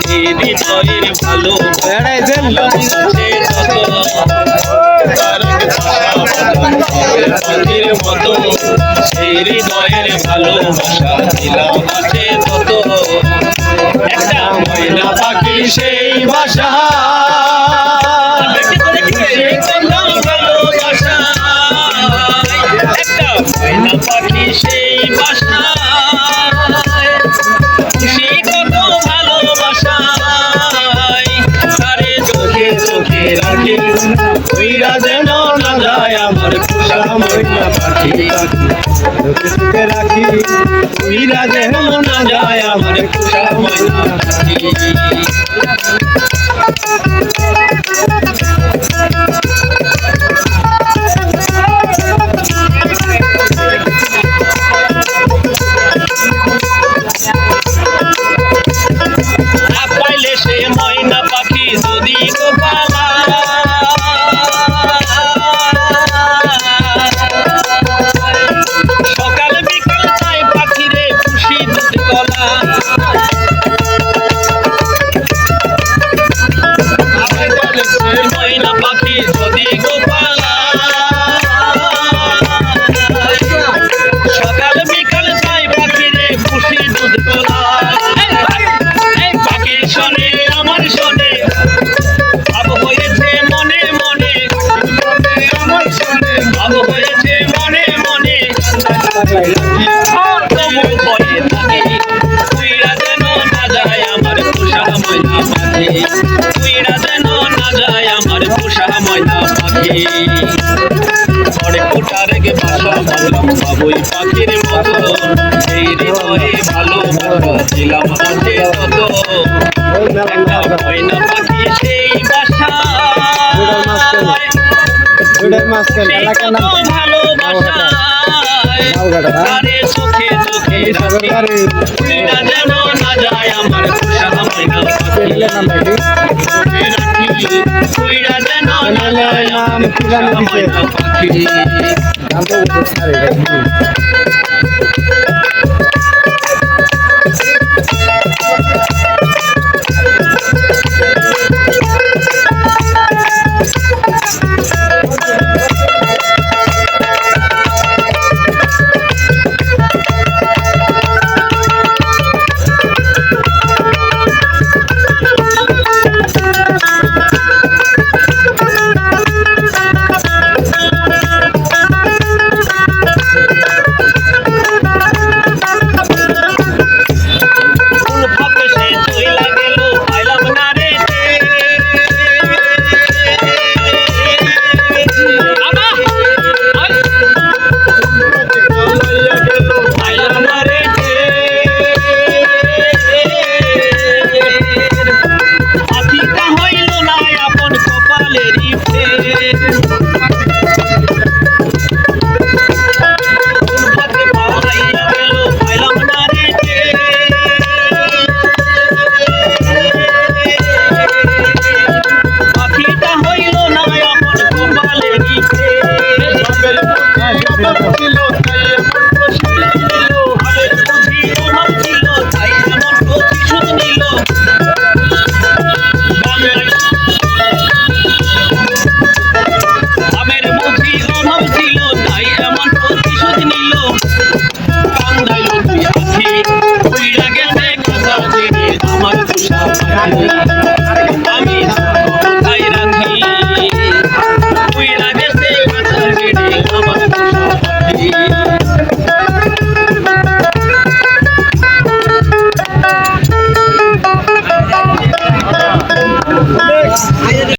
হৃদয়ের ভালো মতো সেই হৃদয়ের ভালোবাসা দিলাম আছে তত একটা ময়না পাখি সেই বাসা ভালোবাসা একটা ময়না পাখি সেই বাসা খুশি কত ভালোবাসায় তারে চোখে চোখে রাখি ওইরা যেন না যায় আমার পোষা ময়না পাখি চোখে চোখে রাখি ওইরা যেন না যায় আমার পোষা ময়না পাখি বাবুই পাখির মতো এই হৃদয়ে ভালোবাসা দিলাম আছে তত একটা ময়না পাখি সেই বাসা ভালোবাসা চোখে চোখে উইরা যেন না যায় আমার পোষা ময়না পাখি উইরা যেন না যায় আমার পোষা ময়না পাখি আমার পোষা